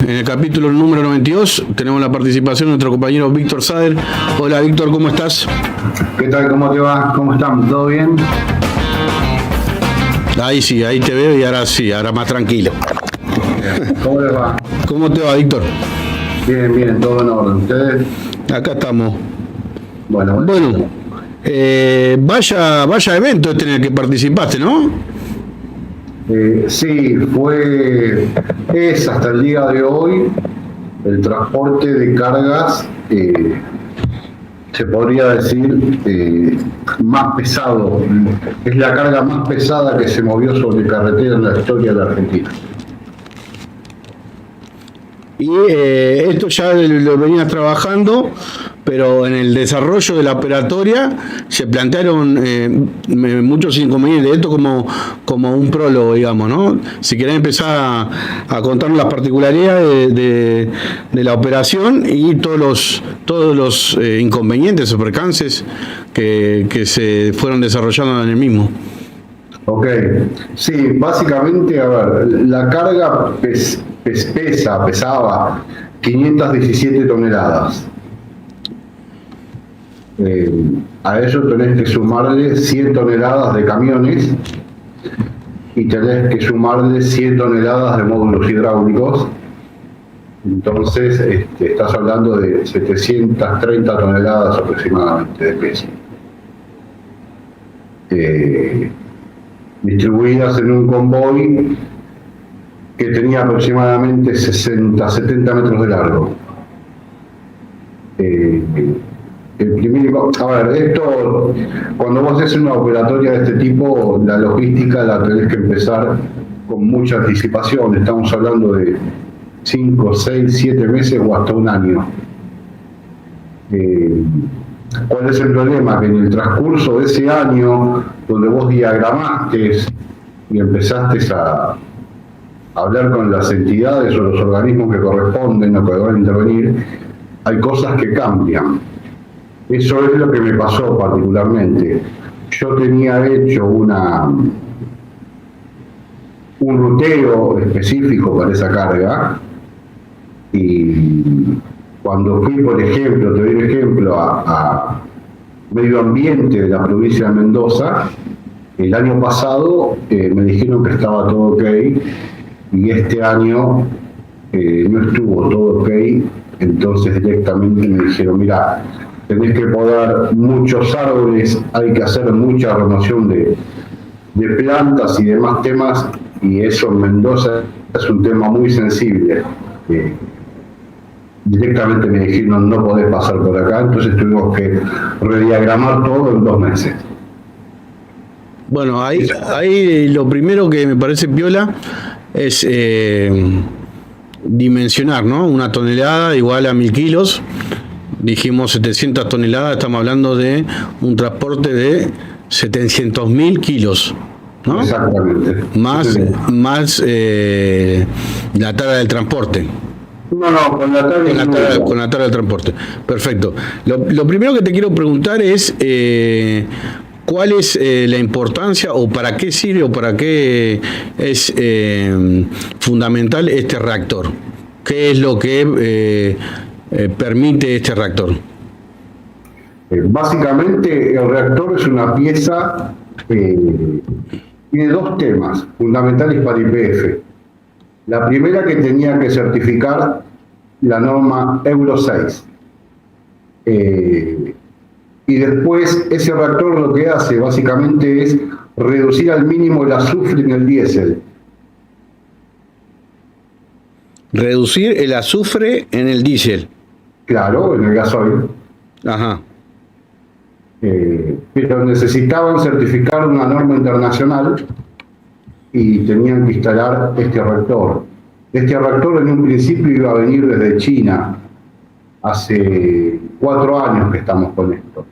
En el capítulo número 92 tenemos la participación de nuestro compañero Víctor Sader. Hola Víctor, ¿cómo estás? ¿Qué tal? ¿Cómo te va? ¿Cómo estamos? ¿Todo bien? Ahí sí, ahí te veo y ahora sí, ahora más tranquilo. ¿Cómo les va? ¿Cómo te va, Víctor? Bien, bien, todo en orden. ¿Ustedes? Acá estamos. Bueno. Vaya evento en el que participaste, ¿no? Sí, es hasta el día de hoy el transporte de cargas, se podría decir, más pesado. Es la carga más pesada que se movió sobre carretera en la historia de la Argentina. Y esto ya lo venías trabajando, pero en el desarrollo de la operatoria se plantearon muchos inconvenientes. Esto como un prólogo, digamos, ¿no? Si querés empezar a contarnos las particularidades de la operación y todos los inconvenientes o percances que se fueron desarrollando en el mismo. Ok, sí, básicamente, a ver, la carga pesaba 517 toneladas. A eso tenés que sumarle 100 toneladas de camiones y tenés que sumarle 100 toneladas de módulos hidráulicos. Entonces, estás hablando de 730 toneladas aproximadamente de peso. Distribuidas en un convoy que tenía aproximadamente 60-70 metros de largo. Esto, cuando vos haces una operatoria de este tipo, la logística la tenés que empezar con mucha anticipación. Estamos hablando de 5, 6, 7 meses o hasta un año. ¿Cuál es el problema? Que en el transcurso de ese año, donde vos diagramaste y empezaste a hablar con las entidades o los organismos que corresponden o que van a intervenir, hay cosas que cambian. Eso es lo que me pasó particularmente. Yo tenía hecho un ruteo específico para esa carga y cuando fui, por ejemplo, te doy un ejemplo, a medio ambiente de la provincia de Mendoza, el año pasado me dijeron que estaba todo ok y este año no estuvo todo ok, entonces directamente me dijeron, mira, tenés que podar muchos árboles, hay que hacer mucha remoción de plantas y demás temas, y eso en Mendoza es un tema muy sensible. Directamente me dijeron no podés pasar por acá, entonces tuvimos que rediagramar todo en 2 meses. Bueno, ahí lo primero que me parece piola es dimensionar, ¿no? 1 tonelada igual a 1000 kilos. Dijimos 700 toneladas, estamos hablando de un transporte de 700.000 kilos, ¿no? Exactamente. Más la tara del transporte. No, con la tara del transporte. Perfecto. Lo primero que te quiero preguntar es ¿cuál es la importancia o para qué sirve o para qué es fundamental este reactor? ¿Qué es lo que permite este reactor? Básicamente el reactor es una pieza, tiene 2 temas fundamentales para YPF. La primera, que tenía que certificar la norma Euro 6. Y después ese reactor lo que hace básicamente es reducir al mínimo el azufre en el diésel. Reducir el azufre en el diésel. Claro, en el gasoil. Ajá. Pero necesitaban certificar una norma internacional y tenían que instalar este reactor. Este reactor en un principio iba a venir desde China. Hace 4 años que estamos con esto.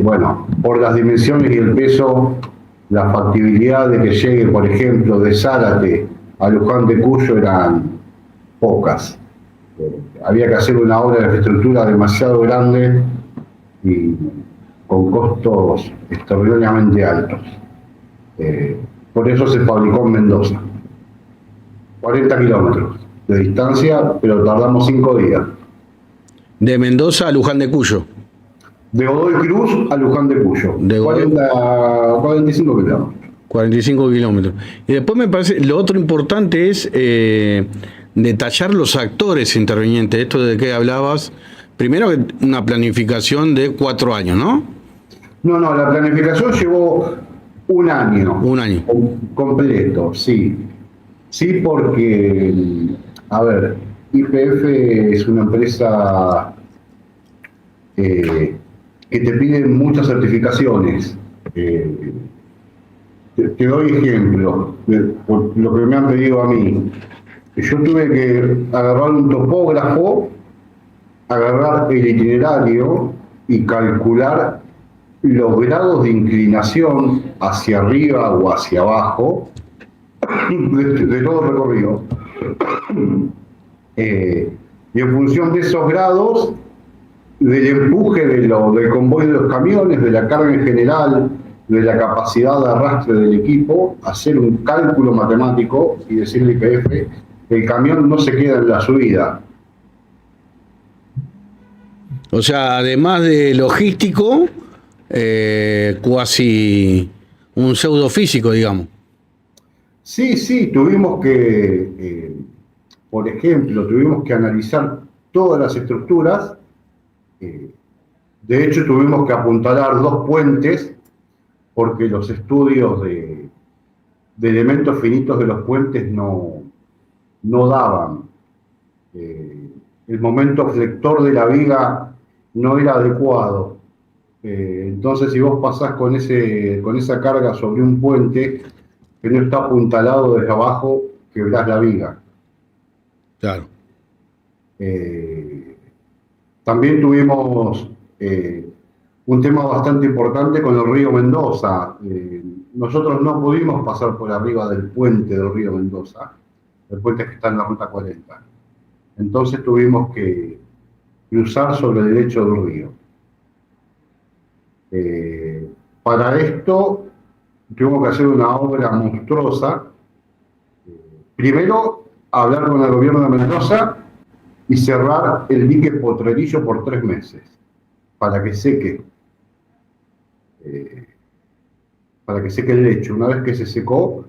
Bueno, por las dimensiones y el peso, la factibilidad de que llegue, por ejemplo, de Zárate a Luján de Cuyo eran pocas. Había que hacer una obra de infraestructura demasiado grande y con costos extraordinariamente altos. Por eso se fabricó en Mendoza. 40 kilómetros. de distancia, pero tardamos 5 días. De Mendoza a Luján de Cuyo. De Godoy Cruz a Luján de Cuyo. De 45 kilómetros. 45 kilómetros. Y después me parece, lo otro importante es detallar los actores intervinientes. Esto de que hablabas, primero una planificación de 4 años, ¿no? No, la planificación llevó un año. Un año. Completo, sí. Sí, porque, a ver, YPF es una empresa que te pide muchas certificaciones. Te doy ejemplo, por lo que me han pedido a mí. Yo tuve que agarrar un topógrafo, agarrar el itinerario y calcular los grados de inclinación hacia arriba o hacia abajo de todo el recorrido. Y en función de esos grados, del empuje del convoy de los camiones, de la carga en general, de la capacidad de arrastre del equipo, hacer un cálculo matemático y decirle al YPF, el camión no se queda en la subida. O sea, además de logístico, cuasi un pseudo físico, digamos. Sí, tuvimos que, por ejemplo, tuvimos que analizar todas las estructuras. De hecho, tuvimos que apuntalar 2 puentes porque los estudios de elementos finitos de los puentes no daban. El momento flector de la viga no era adecuado. Entonces, si vos pasás con esa carga sobre un puente que no está apuntalado desde abajo, quebrás la viga. Claro. También tuvimos un tema bastante importante con el río Mendoza. Nosotros no pudimos pasar por arriba del puente del río Mendoza, el puente que está en la ruta 40. Entonces tuvimos que cruzar sobre el lecho del río. Para esto tuvimos que hacer una obra monstruosa. Primero, hablar con el gobierno de Mendoza y cerrar el dique Potrerillo por 3 meses, para que seque. Para que seque el lecho. Una vez que se secó,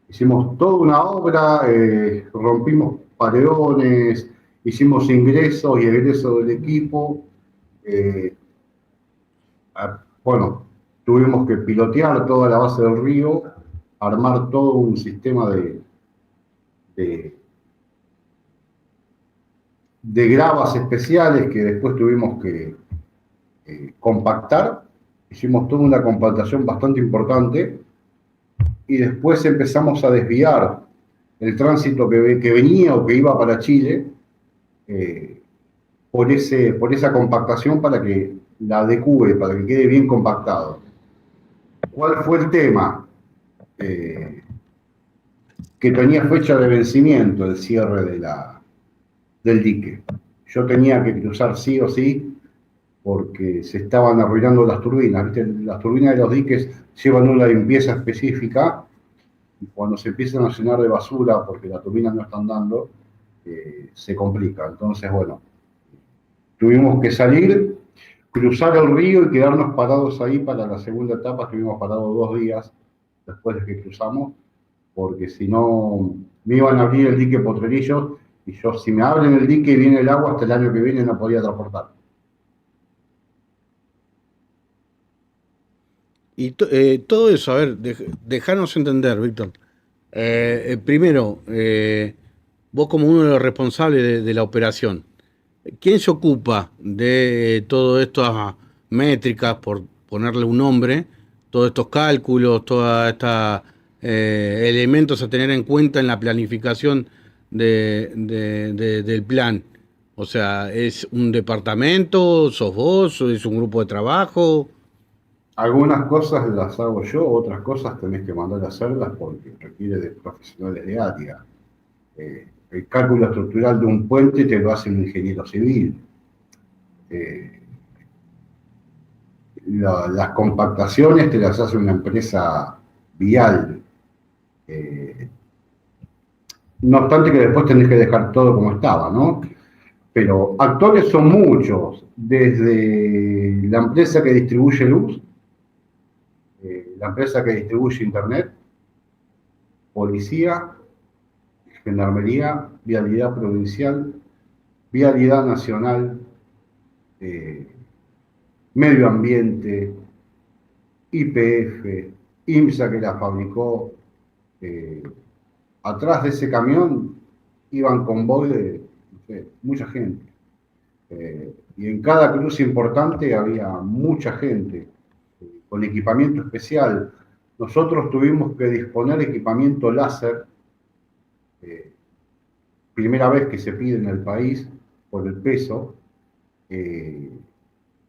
hicimos toda una obra, rompimos paredones, hicimos ingresos y egresos del equipo. Bueno, tuvimos que pilotear toda la base del río, armar todo un sistema de gravas especiales que después tuvimos que compactar. Hicimos toda una compactación bastante importante y después empezamos a desviar el tránsito que venía o que iba para Chile por esa compactación para que la adecue, para que quede bien compactado. ¿Cuál fue el tema? Que tenía fecha de vencimiento el cierre del dique. Yo tenía que cruzar sí o sí porque se estaban arruinando las turbinas. ¿Viste? Las turbinas de los diques llevan una limpieza específica y cuando se empiezan a llenar de basura porque las turbinas no están dando, se complica. Entonces, bueno, tuvimos que salir, cruzar el río y quedarnos parados ahí para la segunda etapa. Estuvimos parados 2 días después de que cruzamos, porque si no me iban a abrir el dique Potrerillos y yo, si me abren el dique y viene el agua, hasta el año que viene no podía transportar. Y todo eso, a ver, dejanos entender, Víctor. Primero, vos como uno de los responsables de la operación, ¿quién se ocupa de todas estas métricas, por ponerle un nombre, todos estos cálculos, todos estos elementos a tener en cuenta en la planificación del plan? O sea, ¿es un departamento, sos vos, o es un grupo de trabajo? Algunas cosas las hago yo, otras cosas tenés que mandar a hacerlas porque requiere de profesionales de área. El cálculo estructural de un puente te lo hace un ingeniero civil. Las compactaciones te las hace una empresa vial. no obstante que después tenés que dejar todo como estaba, ¿no? Pero actores son muchos, desde la empresa que distribuye luz, la empresa que distribuye internet, policía, gendarmería, vialidad provincial, vialidad nacional, eh, medio ambiente, YPF, IMSA que la fabricó. eh, Atrás de ese camión iban convoy de no sé, mucha gente. Y en cada cruz importante había mucha gente con equipamiento especial. Nosotros tuvimos que disponer equipamiento láser, eh, primera vez que se pide en el país por el peso, eh,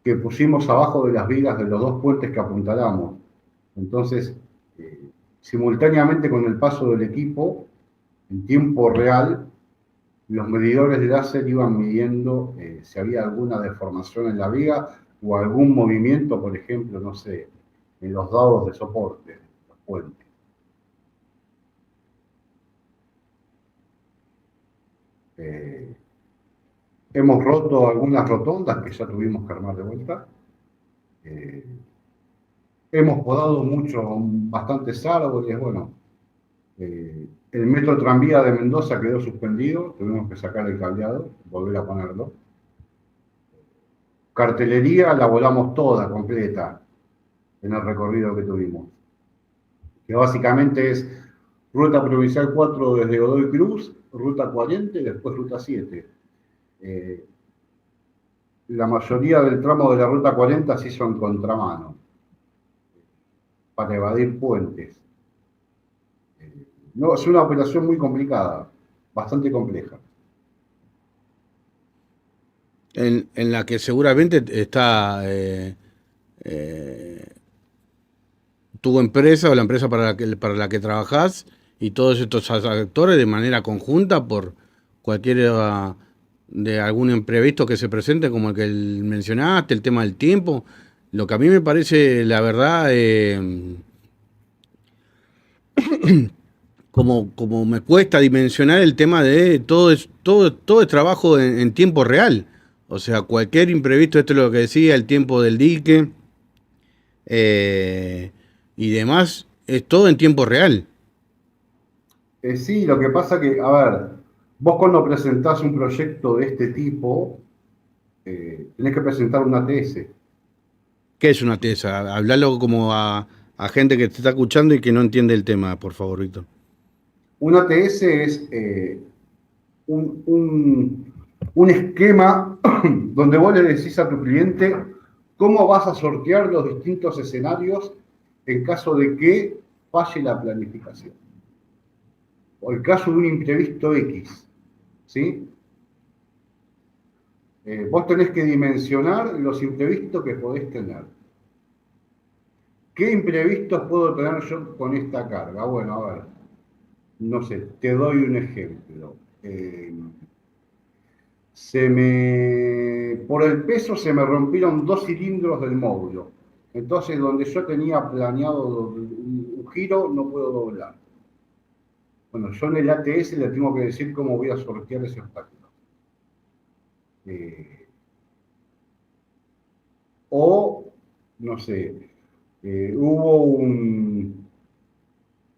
que pusimos abajo de las vigas de los dos puentes que apuntalamos. Entonces, simultáneamente con el paso del equipo, en tiempo real, los medidores de láser iban midiendo si había alguna deformación en la viga o algún movimiento, por ejemplo, no sé, en los dados de soporte, los puentes. Hemos roto algunas rotondas que ya tuvimos que armar de vuelta. Hemos podado bastantes árboles. Bueno, el metro tranvía de Mendoza quedó suspendido, tuvimos que sacar el cableado, volver a ponerlo. Cartelería la volamos toda, completa, en el recorrido que tuvimos. Que básicamente es Ruta Provincial 4 desde Godoy Cruz, Ruta 40 y después Ruta 7. La mayoría del tramo de la Ruta 40 se hizo en contramano, para evadir puentes. No, es una operación muy complicada, bastante compleja. En la que seguramente está tu empresa o la empresa para la que trabajás y todos estos actores de manera conjunta por cualquier de algún imprevisto que se presente, como el que mencionaste, el tema del tiempo. Lo que a mí me parece, la verdad, como me cuesta dimensionar el tema de todo es trabajo en tiempo real. O sea, cualquier imprevisto, esto es lo que decía, el tiempo del dique y demás, es todo en tiempo real. Sí, lo que pasa que, a ver, vos cuando presentás un proyecto de este tipo, tenés que presentar una ATS. ¿Qué es una TESA? Hablalo como a gente que te está escuchando y que no entiende el tema, por favor, Víctor. Una ATS es un esquema donde vos le decís a tu cliente cómo vas a sortear los distintos escenarios en caso de que falle la planificación. O el caso de un imprevisto X, ¿sí? Vos tenés que dimensionar los imprevistos que podés tener. ¿Qué imprevistos puedo tener yo con esta carga? Bueno, a ver, no sé, te doy un ejemplo. Por el peso se me rompieron 2 cilindros del módulo. Entonces, donde yo tenía planeado un giro, no puedo doblar. Bueno, yo en el ATS le tengo que decir cómo voy a sortear ese obstáculo. O, no sé, hubo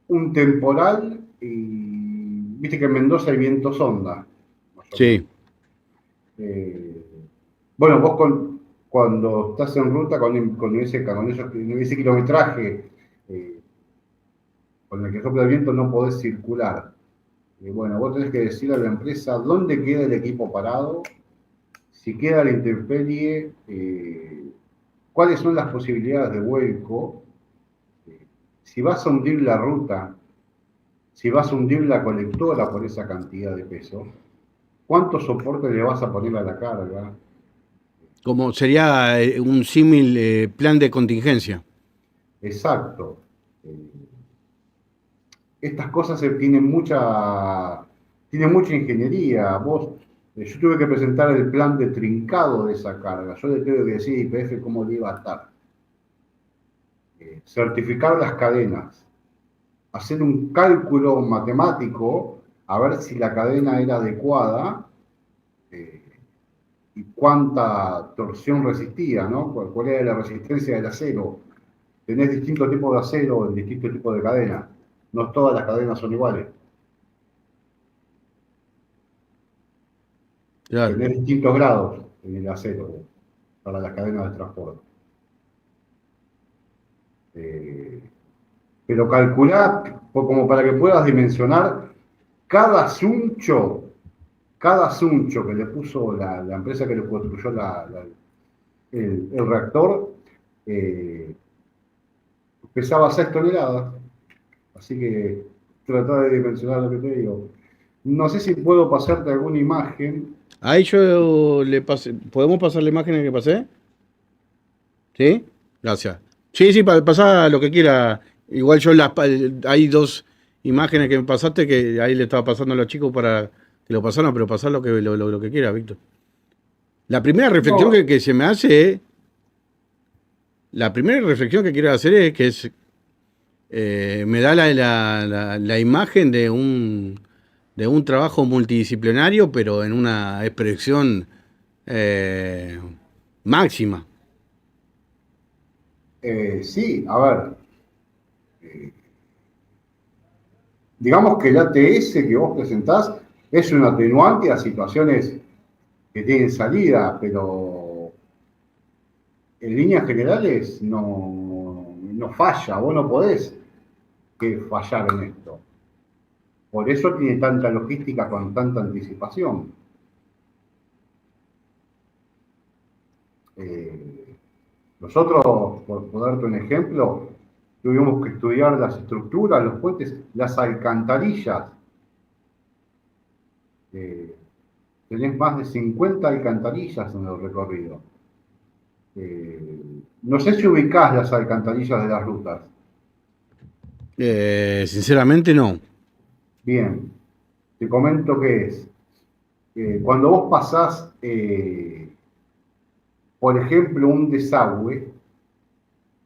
un temporal y viste que en Mendoza hay viento sonda. Sí. Bueno, vos cuando estás en ruta con ese kilometraje con el que sopla el viento no podés circular. Bueno, vos tenés que decir a la empresa dónde queda el equipo parado, si queda la intemperie, cuáles son las posibilidades de vuelco, si vas a hundir la ruta, si vas a hundir la colectora por esa cantidad de peso, cuánto soporte le vas a poner a la carga. Como sería un símil plan de contingencia. Exacto. Estas cosas tienen mucha ingeniería. Yo tuve que presentar el plan de trincado de esa carga. Yo le tuve que decir a YPF cómo le iba a estar. Certificar las cadenas. Hacer un cálculo matemático a ver si la cadena era adecuada y cuánta torsión resistía, ¿no? ¿Cuál era la resistencia del acero? Tenés distintos tipos de acero en distintos tipos de cadena. No todas las cadenas son iguales. Claro. Tenés distintos grados en el acero para las cadenas de transporte. Eh, pero calculá, como para que puedas dimensionar, cada suncho, cada suncho que le puso la empresa que le construyó el reactor, eh, pesaba 6 toneladas. Así que trata de dimensionar lo que te digo. No sé si puedo pasarte alguna imagen. Ahí yo le pasé. ¿Podemos pasar la imagen que pasé? ¿Sí? Gracias. Sí, sí, pasá lo que quiera. Igual hay dos imágenes que me pasaste que ahí le estaba pasando a los chicos para que lo pasaran, pero pasá lo que quiera, Víctor. La primera reflexión No, que se me hace, la primera reflexión que quiero hacer es que me da la imagen de un trabajo multidisciplinario, pero en una expresión máxima. sí, a ver. Digamos que el ATS que vos presentás es un atenuante a situaciones que tienen salida, pero en líneas generales no falla. Vos no podés fallar en esto. Por eso tiene tanta logística con tanta anticipación. Eh, Nosotros, por darte un ejemplo, tuvimos que estudiar las estructuras, los puentes, las alcantarillas. Eh, Tenés más de 50 alcantarillas en el recorrido. No sé si ubicás las alcantarillas de las rutas. Sinceramente no. Bien, te comento qué es. Cuando vos pasás, por ejemplo, un desagüe,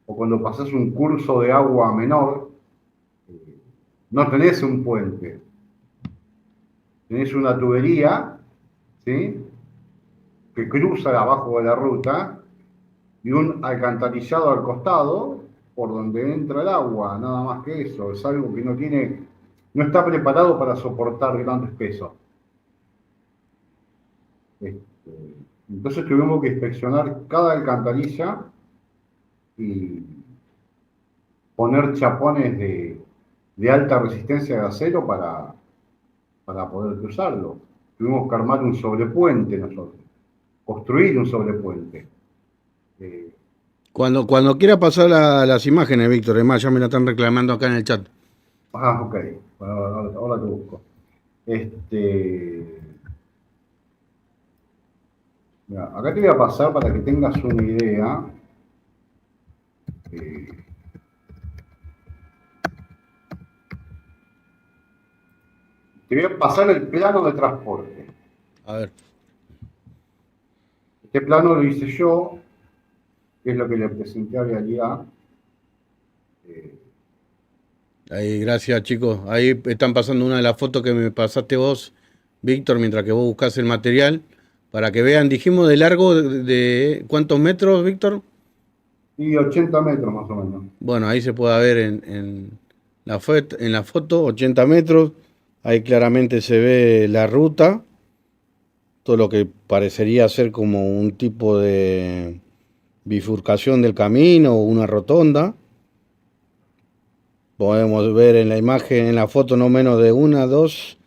o cuando pasás un curso de agua menor, no tenés un puente, tenés una tubería, ¿sí?, que cruza abajo de la ruta y un alcantarillado al costado por donde entra el agua, nada más que eso. Es algo que no está preparado para soportar grandes pesos. Entonces tuvimos que inspeccionar cada alcantarilla y poner chapones de alta resistencia de acero para poder cruzarlo. Tuvimos que armar un sobrepuente nosotros, construir un sobrepuente. Eh, Cuando quiera pasar las imágenes, Víctor, es más, ya me la están reclamando acá en el chat. ok, ahora te busco. Mira, acá te voy a pasar para que tengas una idea. Eh, Te voy a pasar el plano de transporte. A ver. Este plano lo hice yo, que es lo que le presenté a Realidad. Ahí, gracias, chicos. Ahí están pasando una de las fotos que me pasaste vos, Víctor, mientras que vos buscás el material, para que vean, dijimos de largo de ¿cuántos metros, Víctor? Y 80 metros más o menos. Bueno, ahí se puede ver en la foto, 80 metros. Ahí claramente se ve la ruta, todo lo que parecería ser como un tipo de bifurcación del camino o una rotonda. Podemos ver en la imagen, en la foto, no menos de 1, 2,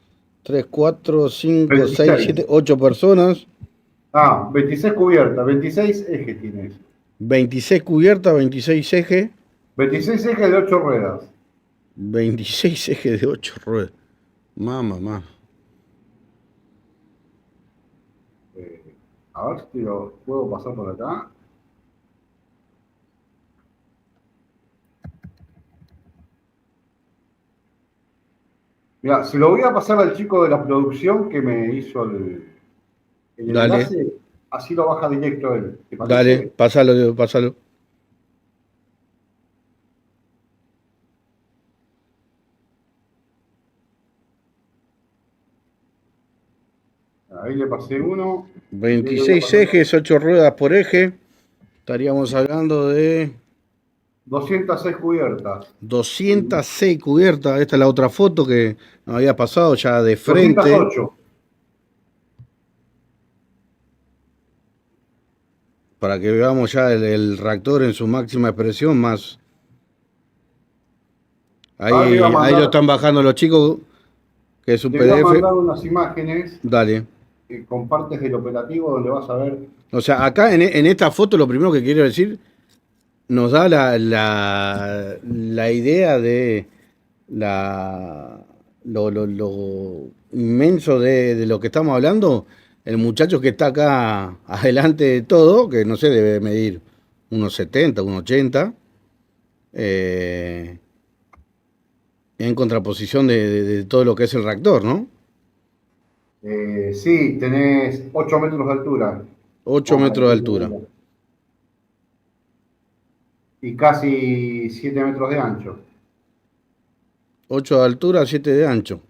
3, 4, 5, 6, 7, 26. 8 personas. 26 cubiertas, 26 ejes tienes. 26 cubiertas, 26 ejes. 26 ejes de 8 ruedas. 26 ejes de 8 ruedas. Mamá. A ver si lo puedo pasar por acá. Mira, se lo voy a pasar al chico de la producción que me hizo el Dale, enlace, así lo baja directo él. ¿Te dale, parece? pásalo. Ahí le pasé uno. 26 ejes, 8 ruedas por eje. Estaríamos hablando de 206 cubiertas. 206 cubiertas. Esta es la otra foto que nos había pasado ya de frente. 208. Para que veamos ya el reactor en su máxima expresión, más. Ahí lo están bajando los chicos, que es un te voy a PDF. mandar unas imágenes Dale. con partes del operativo donde vas a ver. O sea, acá en esta foto lo primero que quiero decir, nos da la idea de lo inmenso de lo que estamos hablando. El muchacho que está acá adelante de todo, que no sé, debe medir unos 70, unos 80, en contraposición de todo lo que es el reactor, ¿no? Sí, tenés 8 metros de altura. 8 metros de altura. Y casi 7 metros de ancho. 8 de altura, 7 de ancho.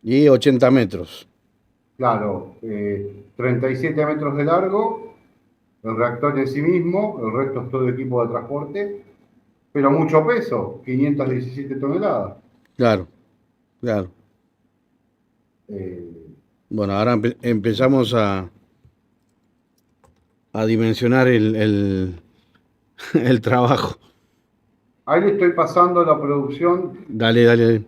Y 80 metros. Claro, 37 metros de largo, el reactor en sí mismo, el resto es todo equipo de transporte, pero mucho peso, 517 toneladas. Claro, claro. Bueno, ahora empezamos a dimensionar el trabajo. Ahí le estoy pasando la producción. Dale.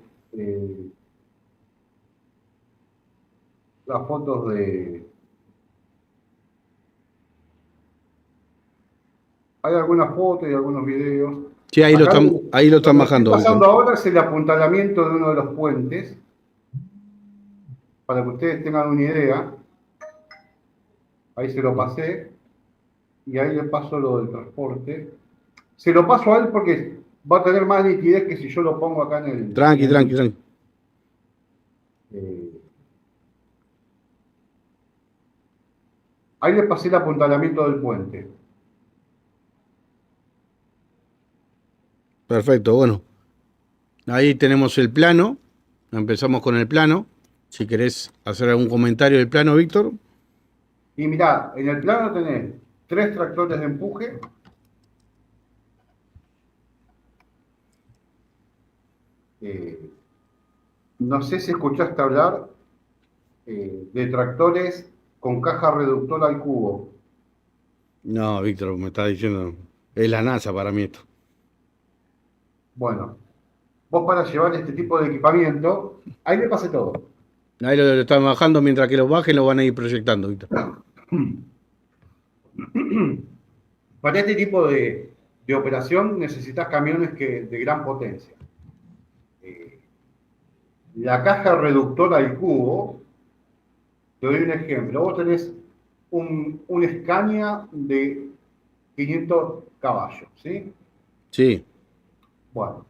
Las fotos de... Hay algunas fotos y algunos videos. Sí, ahí lo están bajando. Lo que estoy pasando ahora es el apuntalamiento de uno de los puentes, para que ustedes tengan una idea. Ahí se lo pasé. Y ahí le paso lo del transporte. Se lo paso a él porque va a tener más nitidez que si yo lo pongo acá en el... Tranqui. Ahí le pasé el apuntalamiento del puente. Perfecto, bueno. Ahí tenemos el plano. Empezamos con el plano. Si querés hacer algún comentario del plano, Víctor. Y mirá, en el plano tenés 3 tractores de empuje. No sé si escuchaste hablar de tractores con caja reductora al cubo. No, Víctor, me está diciendo. Es la NASA para mí esto. Bueno, vos para llevar este tipo de equipamiento, ahí le pasé todo. Ahí lo están bajando, mientras que lo bajen lo van a ir proyectando, Víctor. Para este tipo de operación necesitas camiones de gran potencia. La caja reductora al cubo, te doy un ejemplo. Vos tenés un Scania de 500 caballos, ¿sí? Sí. Bueno,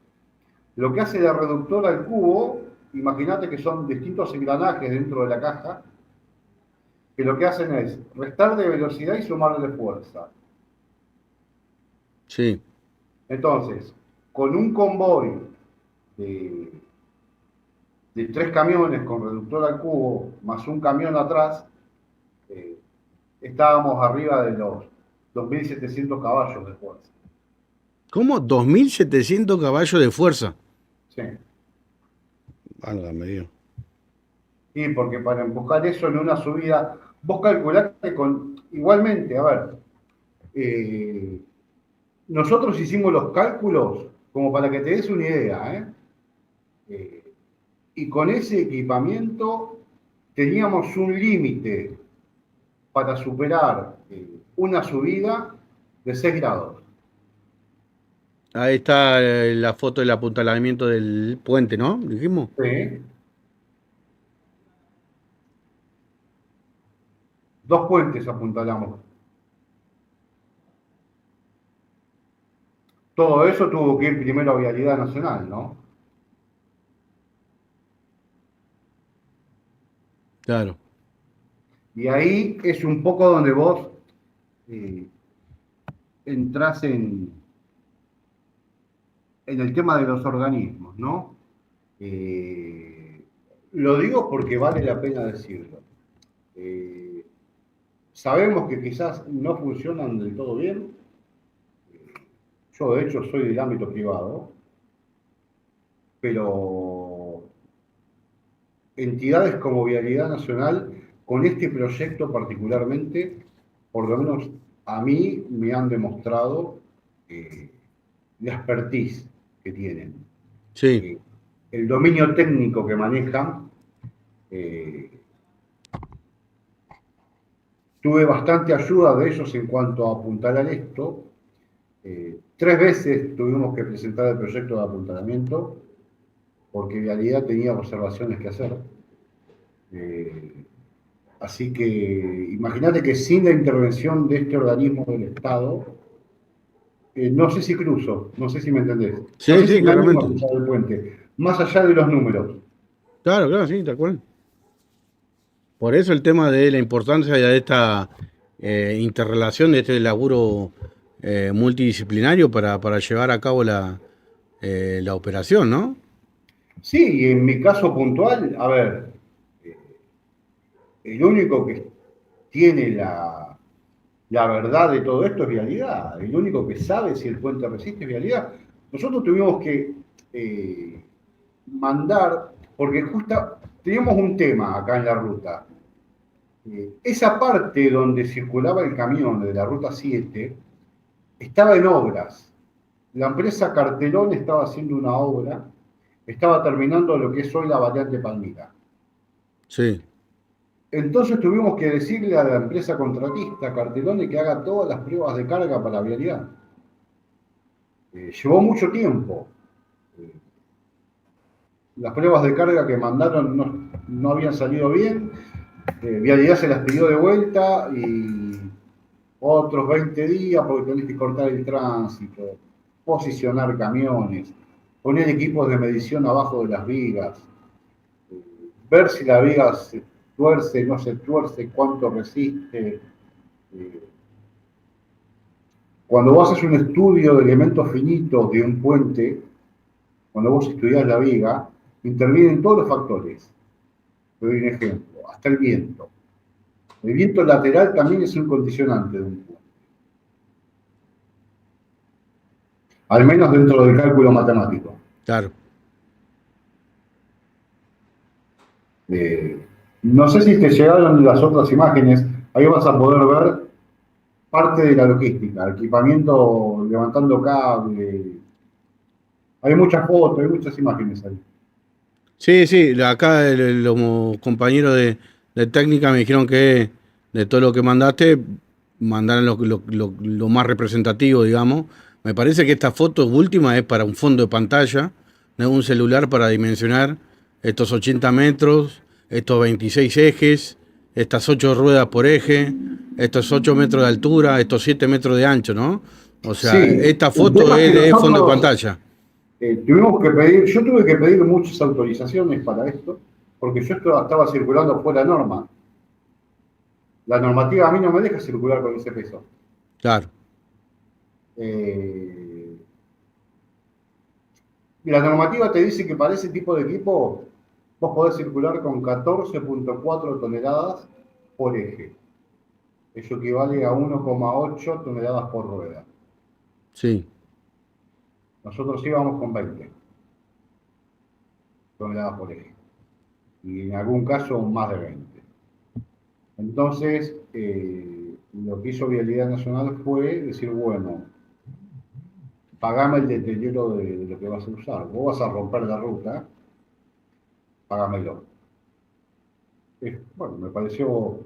lo que hace la reductora al cubo, imagínate que son distintos engranajes dentro de la caja, que lo que hacen es restar de velocidad y sumar de fuerza. Sí. Entonces, con un convoy de 3 camiones con reductor al cubo, más un camión atrás, estábamos arriba de los 2.700 caballos de fuerza. ¿Cómo? 2.700 caballos de fuerza. Sí. Válgame Dios. Sí, porque para empujar eso en una subida, vos calculaste con... Igualmente, a ver, nosotros hicimos los cálculos como para que te des una idea, y con ese equipamiento teníamos un límite para superar una subida de 6 grados. Ahí está la foto del apuntalamiento del puente, ¿no? ¿Dijimos? Sí. 2 puentes apuntalamos. Todo eso tuvo que ir primero a Vialidad Nacional, ¿no? Claro. Y ahí es un poco donde vos entrás en el tema de los organismos, ¿no? Lo digo porque vale la pena decirlo. Sabemos que quizás no funcionan del todo bien. Yo, de hecho, soy del ámbito privado, pero entidades como Vialidad Nacional, con este proyecto particularmente, por lo menos a mí me han demostrado la expertise que tienen, Sí, eh, el dominio técnico que manejan. eh, Tuve bastante ayuda de ellos en cuanto a apuntalar esto. 3 veces tuvimos que presentar el proyecto de apuntalamiento porque Vialidad tenía observaciones que hacer. Eh, Así que imagínate que sin la intervención de este organismo del Estado, no sé si cruzo, no sé si me entendés, no sí, sé si sí, me animo a claramente. cruzar el puente, más allá de los números. Claro, claro, sí, tal cual. Por eso el tema de la importancia de esta interrelación, de este laburo multidisciplinario para llevar a cabo la operación, ¿no? Sí, y en mi caso puntual, a ver, el único que tiene la verdad de todo esto es Vialidad. El único que sabe si el puente resiste es Vialidad. Nosotros tuvimos que mandar, porque justo teníamos un tema acá en la ruta. Esa parte donde circulaba el camión de la ruta 7 estaba en obras. La empresa Cartelón estaba haciendo una obra, estaba terminando lo que es hoy la variante Palmira. Sí. Entonces tuvimos que decirle a la empresa contratista Cartelone que haga todas las pruebas de carga para la vialidad. Llevó mucho tiempo. Eh, las pruebas de carga que mandaron no habían salido bien. Vialidad se las pidió de vuelta y otros 20 días porque tenés que cortar el tránsito, posicionar camiones, poner equipos de medición abajo de las vigas, ver si la viga se tuerce, no se tuerce, cuánto resiste. Eh, Cuando vos haces un estudio de elementos finitos de un puente, cuando vos estudiás la viga, intervienen todos los factores. Te doy un ejemplo, hasta el viento. El viento lateral también es un condicionante de un puente, al menos dentro del cálculo matemático. Claro. Eh, no sé si te llegaron las otras imágenes, ahí vas a poder ver parte de la logística, equipamiento levantando cable. Hay muchas fotos, hay muchas imágenes ahí. Sí, sí, acá los compañeros de técnica me dijeron que de todo lo que mandaste, mandaron lo más representativo, digamos. Me parece que esta foto última es para un fondo de pantalla, de un celular para dimensionar estos 80 metros, estos 26 ejes, estas 8 ruedas por eje, estos 8 metros de altura, estos 7 metros de ancho, ¿no? O sea, Sí, esta el foto tema es es que de fondo de nosotros pantalla. yo tuve que pedir muchas autorizaciones para esto, porque yo estaba circulando fuera de norma. La normativa a mí no me deja circular con ese peso. Claro. Eh, la normativa te dice que para ese tipo de equipo vos podés circular con 14,4 toneladas por eje. Eso equivale a 1,8 toneladas por rueda. Sí. Nosotros íbamos con 20 toneladas por eje. Y en algún caso más de 20. Entonces, lo que hizo Vialidad Nacional fue decir, bueno, pagame el deterioro de lo que vas a usar. Vos vas a romper la ruta, págamelo. Bueno, me pareció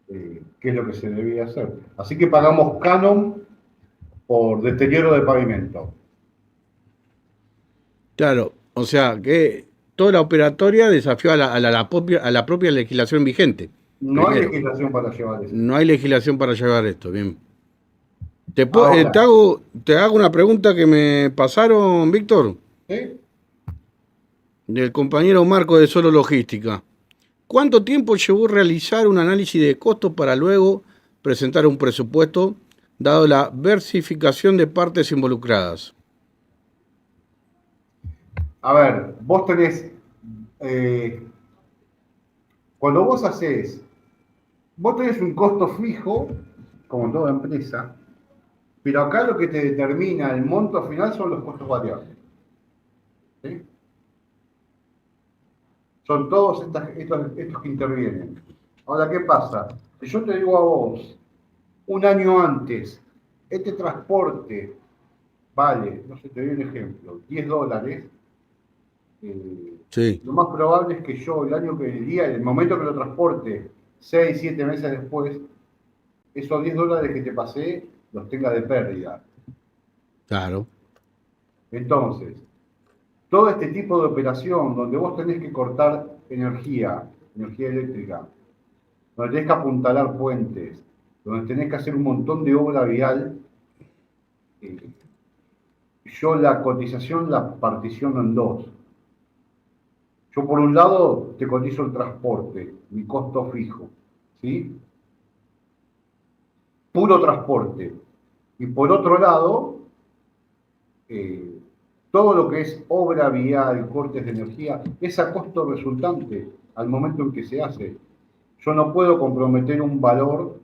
que es lo que se debía hacer. Así que pagamos canon por deterioro de pavimento. Claro, o sea que toda la operatoria desafió a la propia legislación vigente. No hay Primero, legislación para llevar eso. no hay legislación para llevar esto, bien. Ahora, Te hago una pregunta que me pasaron, Víctor, ¿sí? del compañero Marco de Solo Logística. ¿Cuánto tiempo llevó realizar un análisis de costos para luego presentar un presupuesto, dado la versificación de partes involucradas? A ver, vos tenés, cuando vos hacés vos tenés un costo fijo, como toda empresa, pero acá lo que te determina el monto final son los costos variables. ¿Sí? Son todos estos que intervienen. Ahora, ¿qué pasa? Si yo te digo a vos, un año antes, este transporte vale, no sé, te doy un ejemplo, $10, Sí, lo más probable es que yo el momento que lo transporte, 6, 7 meses después, esos $10 que te pasé los tenga de pérdida. claro. Entonces, todo este tipo de operación donde vos tenés que cortar energía eléctrica, donde tenés que apuntalar puentes, donde tenés que hacer un montón de obra vial, eh, yo la cotización la particiono en dos. Yo por un lado te cotizo el transporte, mi costo fijo, ¿sí? Puro transporte. Y por otro lado, eh, todo lo que es obra vial, cortes de energía, es a costo resultante al momento en que se hace. Yo no puedo comprometer un valor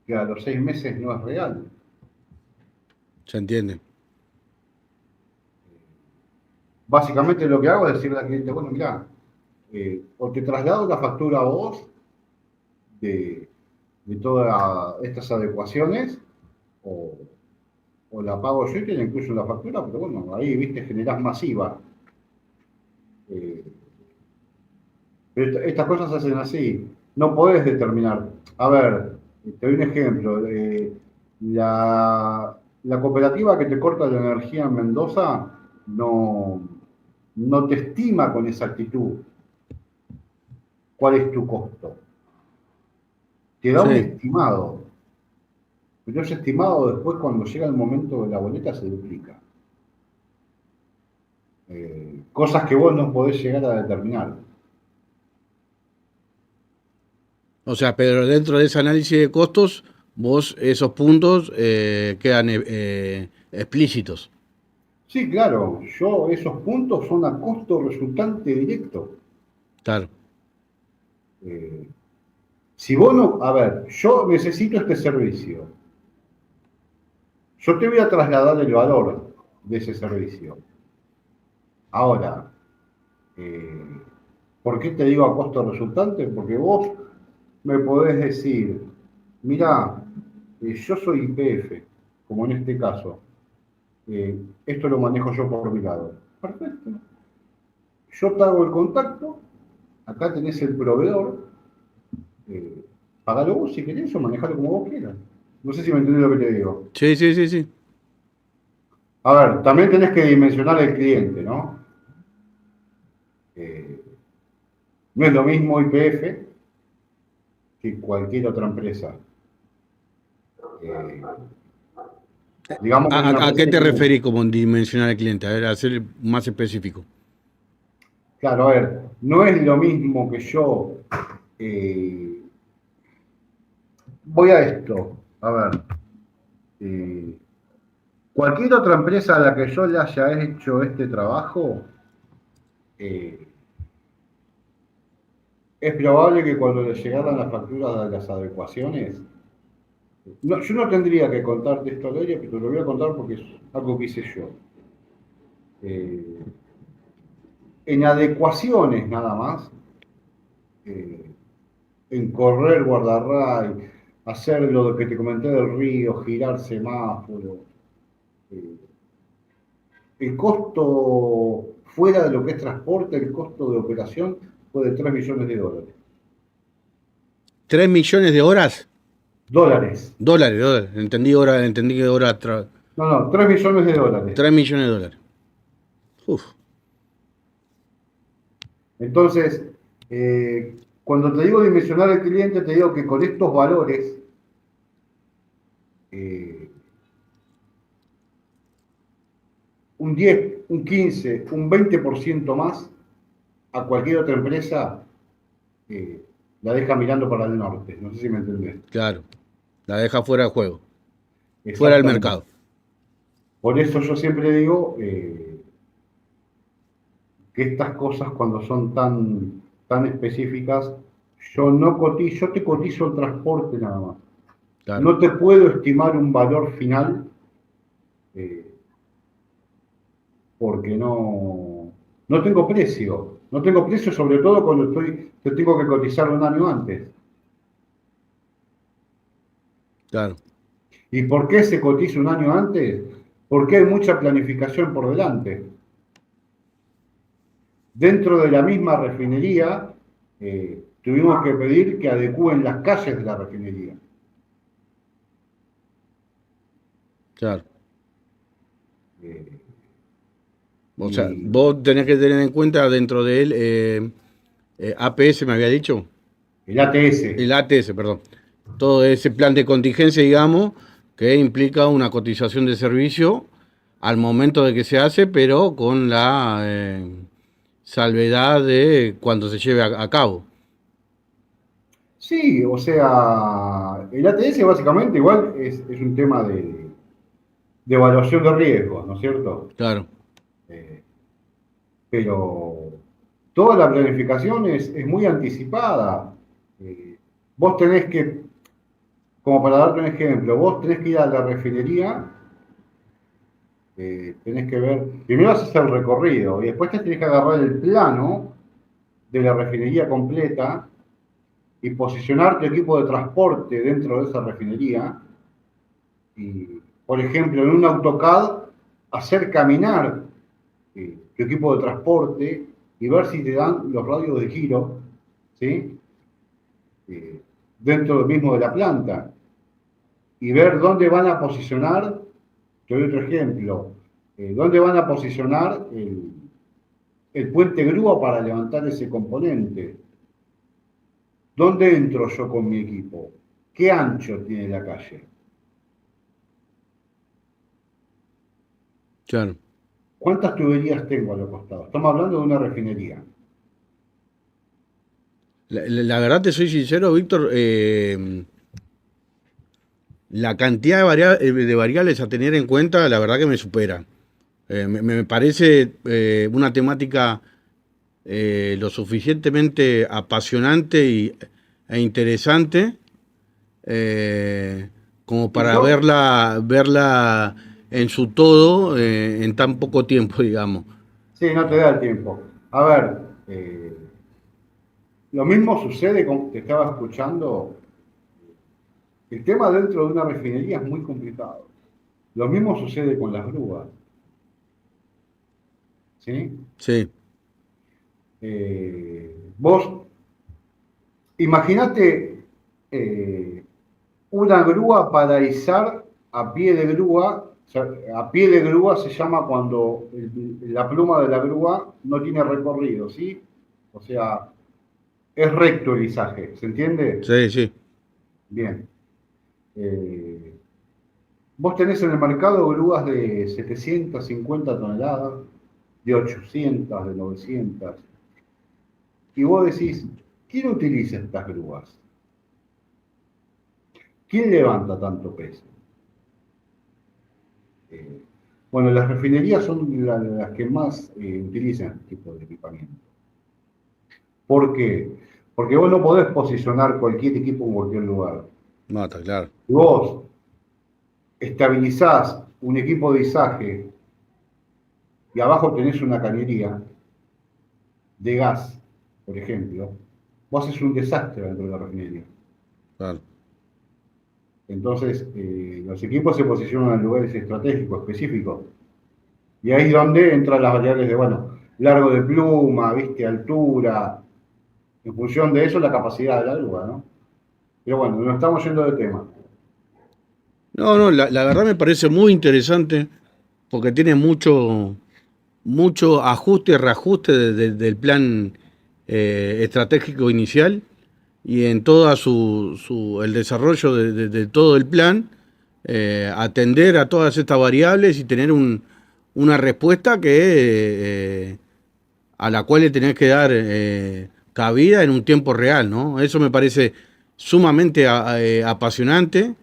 que a los 6 meses no es real. Se entiende. Básicamente lo que hago es decirle al cliente, bueno, mirá, o te traslado la factura a vos de, de todas estas adecuaciones, o, o la pago yo y te la incluyo en la factura, pero bueno, ahí, viste, generás masiva. Eh, pero estas cosas se hacen así. No podés determinar. A ver, te doy un ejemplo. La cooperativa que te corta la energía en Mendoza no te estima con exactitud cuál es tu costo. Te da un Sí. estimado. Pero ese estimado después cuando llega el momento de la boleta se duplica. Cosas que vos no podés llegar a determinar. O sea, pero dentro de ese análisis de costos, vos esos puntos quedan explícitos. Sí, claro, esos puntos son a costo resultante directo. Claro. Eh, si vos no, a ver, yo necesito este servicio, yo te voy a trasladar el valor de ese servicio. Ahora, eh, ¿por qué te digo a costo resultante? Porque vos me podés decir, mirá, yo soy IPF, como en este caso, esto lo manejo yo por mi lado. Perfecto. Yo te hago el contacto, acá tenés el proveedor, eh, pagalo vos si querés o manejalo como vos quieras. No sé si me entendés lo que te digo. Sí, sí, sí, sí. A ver, también tenés que dimensionar el cliente, ¿no? Eh, no es lo mismo IPF que cualquier otra empresa. Eh, digamos que es una ¿A empresa qué que te tiene... referís como dimensionar al cliente? A ver, a ser más específico. Claro, a ver, no es lo mismo que yo... eh, voy a esto. A ver, eh, cualquier otra empresa a la que yo le haya hecho este trabajo, eh, es probable que cuando le llegaran las facturas de las adecuaciones, no, yo no tendría que contarte esto, Valeria, pero te lo voy a contar porque es algo que hice yo. Eh, en adecuaciones nada más, eh, en correr guardarray, hacer lo que te comenté del río, girar semáforo, eh, el costo fuera de lo que es transporte, el costo de operación fue de $3 millones. 3 millones de horas. Dólares. Dólares, dólares. Entendí que hora. No, no, $3 millones. 3 millones de dólares. Uf. Entonces, cuando te digo dimensionar el cliente, te digo que con estos valores, eh, un 10, un 15, un 20% más a cualquier otra empresa la deja mirando para el norte. No sé si me entendés. Claro. La deja fuera de juego. Fuera del Exactamente. mercado. Por eso yo siempre digo que estas cosas cuando son tan específicas, Yo te cotizo el transporte nada más. Claro, No te puedo estimar un valor final eh, porque no tengo precio. No tengo precio sobre todo cuando te tengo que cotizar un año antes. claro, ¿Y por qué se cotiza un año antes? Porque hay mucha planificación por delante. Dentro de la misma refinería, tuvimos que pedir que adecúen las calles de la refinería. claro. Eh, O sea, y vos tenés que tener en cuenta dentro de él APS, me había dicho, el ATS. el ATS, perdón. Todo ese plan de contingencia, digamos, que implica una cotización de servicio al momento de que se hace, pero con la salvedad de cuando se lleve a cabo. Sí, o sea, el ATS básicamente igual es un tema de evaluación de riesgos, ¿no es cierto? Claro, Eh, pero toda la planificación es muy anticipada. Vos tenés que, como para darte un ejemplo, vos tenés que ir a la refinería, tenés que ver, primero haces el recorrido y después te tenés que agarrar el plano de la refinería completa y posicionar tu equipo de transporte dentro de esa refinería y, por ejemplo, en un AutoCAD, hacer caminar tu equipo de transporte y ver si te dan los radios de giro, ¿sí? Dentro mismo de la planta y ver dónde van a posicionar, te doy otro ejemplo, dónde van a posicionar el puente grúa para levantar ese componente. ¿Dónde entro yo con mi equipo? ¿Qué ancho tiene la calle? claro. ¿Cuántas tuberías tengo a los costados? Estamos hablando de una refinería. La verdad te soy sincero, Víctor, la cantidad de variables a tener en cuenta, la verdad que me supera. Me parece una temática lo suficientemente apasionante e interesante como Y para yo, verla en su todo en tan poco tiempo, digamos. sí, no te da el tiempo. A ver, lo mismo sucede con, te estaba escuchando, el tema dentro de una refinería es muy complicado. Lo mismo sucede con las grúas, ¿sí? Sí, Vos imaginate una grúa para izar a pie de grúa. O sea, a pie de grúa se llama cuando la pluma de la grúa no tiene recorrido, ¿sí? O sea, es recto el izaje, ¿se entiende? sí, sí, Bien. Eh, Vos tenés en el mercado grúas de 750 toneladas, de 800, de 900. Y vos decís, ¿quién utiliza estas grúas? ¿Quién levanta tanto peso? Eh, bueno, las refinerías son las que más utilizan este tipo de equipamiento. ¿Por qué? Porque vos no podés posicionar cualquier equipo en cualquier lugar. no, está claro. Si vos estabilizás un equipo de izaje y abajo tenés una cañería de gas, por ejemplo, vos haces un desastre dentro de la refinería. Claro. Entonces, los equipos se posicionan en lugares estratégicos, específicos. Y ahí es donde entran las variables de, bueno, largo de pluma, viste, altura, en función de eso la capacidad de la grúa, ¿no? Pero bueno, nos estamos yendo de tema. No, no, la verdad me parece muy interesante porque tiene mucho ajuste y reajuste del plan estratégico inicial y en toda el desarrollo de todo el plan, atender a todas estas variables y tener una respuesta a la cual le tenés que dar cabida en un tiempo real, ¿no? Eso me parece sumamente apasionante.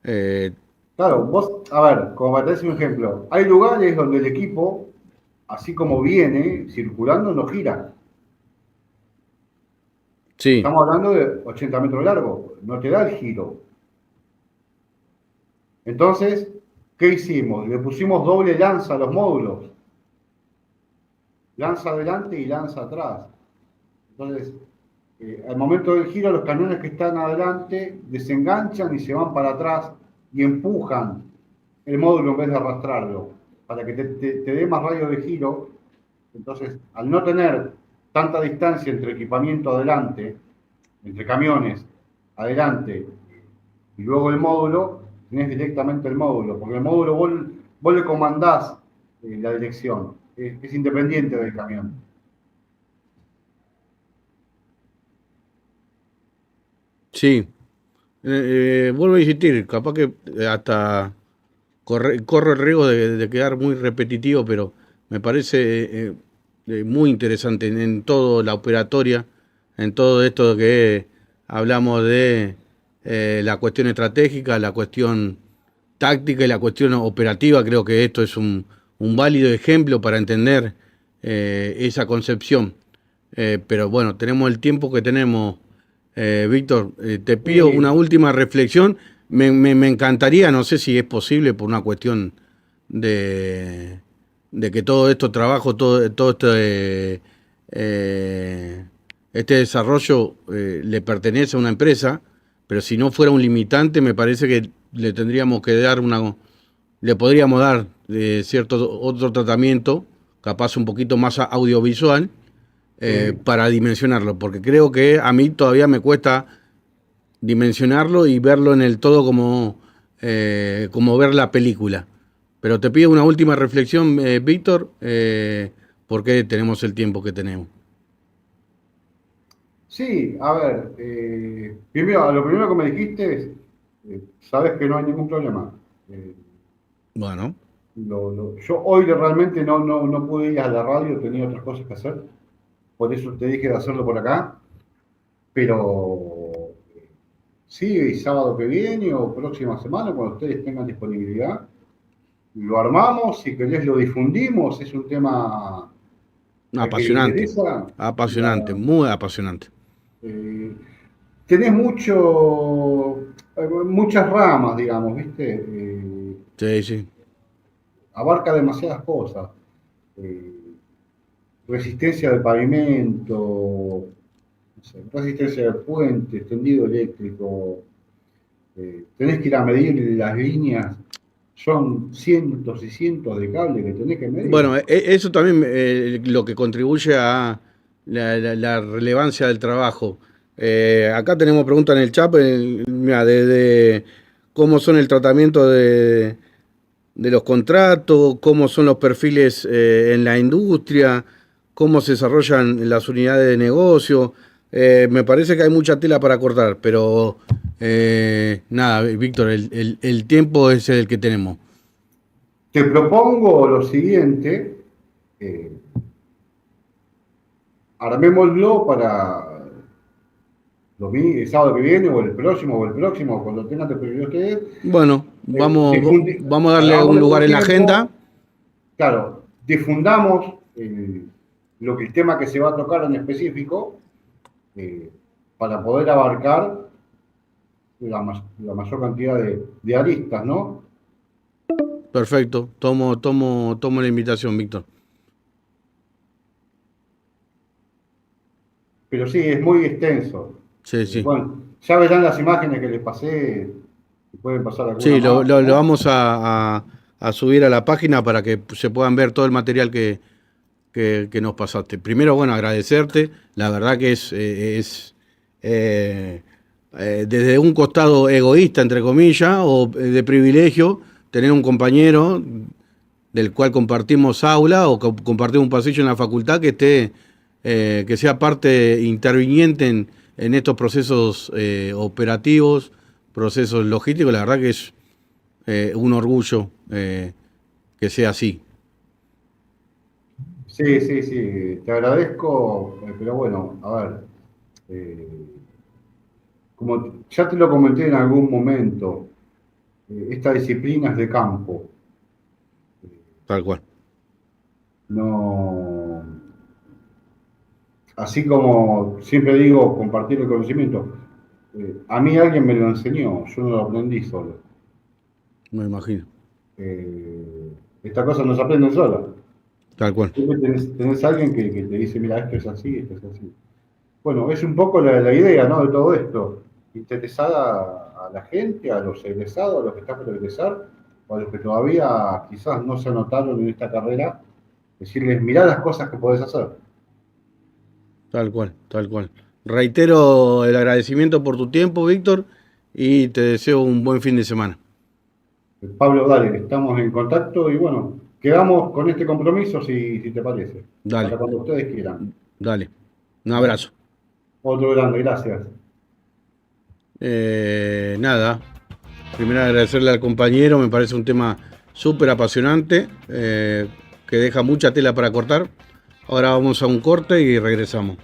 eh, Claro, vos, a ver, como para decir un ejemplo, hay lugares donde el equipo, así como viene circulando, no gira. Sí, Estamos hablando de 80 metros largo, no te da el giro. Entonces, ¿qué hicimos? Le pusimos doble lanza a los módulos, lanza adelante y lanza atrás. Entonces, al momento del giro, los camiones que están adelante desenganchan y se van para atrás y empujan el módulo en vez de arrastrarlo, para que te dé más radio de giro. Entonces, al no tener tanta distancia entre equipamiento adelante, entre camiones adelante y luego el módulo, tenés directamente el módulo, porque el módulo vos le comandás la dirección, es independiente del camión. sí. Vuelvo a insistir, capaz que hasta corro el riesgo de quedar muy repetitivo, pero me parece muy interesante en todo la operatoria, en todo esto que hablamos de la cuestión estratégica, la cuestión táctica y la cuestión operativa. Creo que esto es un válido ejemplo para entender esa concepción. Pero bueno, tenemos el tiempo que tenemos. Víctor, te pido una Sí, última reflexión. Me encantaría, no sé si es posible por una cuestión de, de que todo esto trabajo, todo este desarrollo le pertenece a una empresa, pero si no fuera un limitante, me parece que le tendríamos que dar le podríamos dar cierto otro tratamiento, capaz un poquito más audiovisual, sí. para dimensionarlo, porque creo que a mí todavía me cuesta dimensionarlo y verlo en el todo como ver la película. Pero te pido una última reflexión, Víctor, porque tenemos el tiempo que tenemos. Sí, a ver, primero, lo primero que me dijiste es, sabes que no hay ningún problema. Eh, Bueno, yo hoy realmente no pude ir a la radio, tenía otras cosas que hacer, por eso te dije de hacerlo por acá, pero sí, sábado que viene o próxima semana, cuando ustedes tengan disponibilidad, lo armamos, si querés lo difundimos, es un tema al que le apasionante, interesa. apasionante, muy apasionante. Eh, tenés muchas ramas, digamos, ¿viste? Sí, sí. Abarca demasiadas cosas. Eh, resistencia del pavimento, no sé, resistencia del puente, tendido eléctrico. Tenés que ir a medir las líneas. Son cientos y cientos de cables que tenés que medir. Bueno, eso también lo que contribuye a la relevancia del trabajo. Acá tenemos preguntas en el chat, mira, de cómo son el tratamiento de los contratos, cómo son los perfiles en la industria, cómo se desarrollan las unidades de negocio. Me parece que hay mucha tela para cortar, pero nada, Víctor, el tiempo es el que tenemos. Te propongo lo siguiente, eh, armémoslo para el sábado que viene, o el próximo, cuando tengan disponibilidad ustedes. Bueno, vamos a darle un Hagámosle lugar con en la agenda. tiempo, claro, difundamos el tema que se va a tocar en específico eh, para poder abarcar la mayor cantidad de aristas, ¿no? Perfecto, tomo la invitación, Víctor. Pero sí, es muy extenso. Sí, sí. Bueno, ya verán las imágenes que les pasé, pueden pasar alguna Sí, más, lo ¿no? vamos a subir a la página para que se puedan ver todo el material que nos pasaste. Primero, bueno, agradecerte. La verdad que es desde un costado egoísta, entre comillas, o de privilegio, tener un compañero del cual compartimos aula o compartimos un pasillo en la facultad que esté, que sea parte interviniente en estos procesos operativos, procesos logísticos. La verdad que es un orgullo que sea así. Sí, sí, sí, te agradezco, pero bueno, a ver, eh, como ya te lo comenté en algún momento, esta disciplina es de campo, Tal cual. no, así como siempre digo, compartir el conocimiento, a mí alguien me lo enseñó, yo no lo aprendí solo. Me imagino. Estas cosas no se aprenden solas. Tal cual. Siempre tenés alguien que te dice, mira, esto es así, esto es así. Bueno, es un poco la idea, ¿no? De todo esto. Interesar a la gente, a los egresados, a los que están por egresar, o a los que todavía quizás no se anotaron en esta carrera, decirles, mirá las cosas que podés hacer. Tal cual, tal cual. Reitero el agradecimiento por tu tiempo, Víctor, y te deseo un buen fin de semana. Pablo, dale, estamos en contacto y bueno, quedamos con este compromiso si te parece. Dale, Para cuando ustedes quieran. dale. Un abrazo. Otro grande, gracias. Nada, primero agradecerle al compañero, me parece un tema súper apasionante, que deja mucha tela para cortar. Ahora vamos a un corte y regresamos.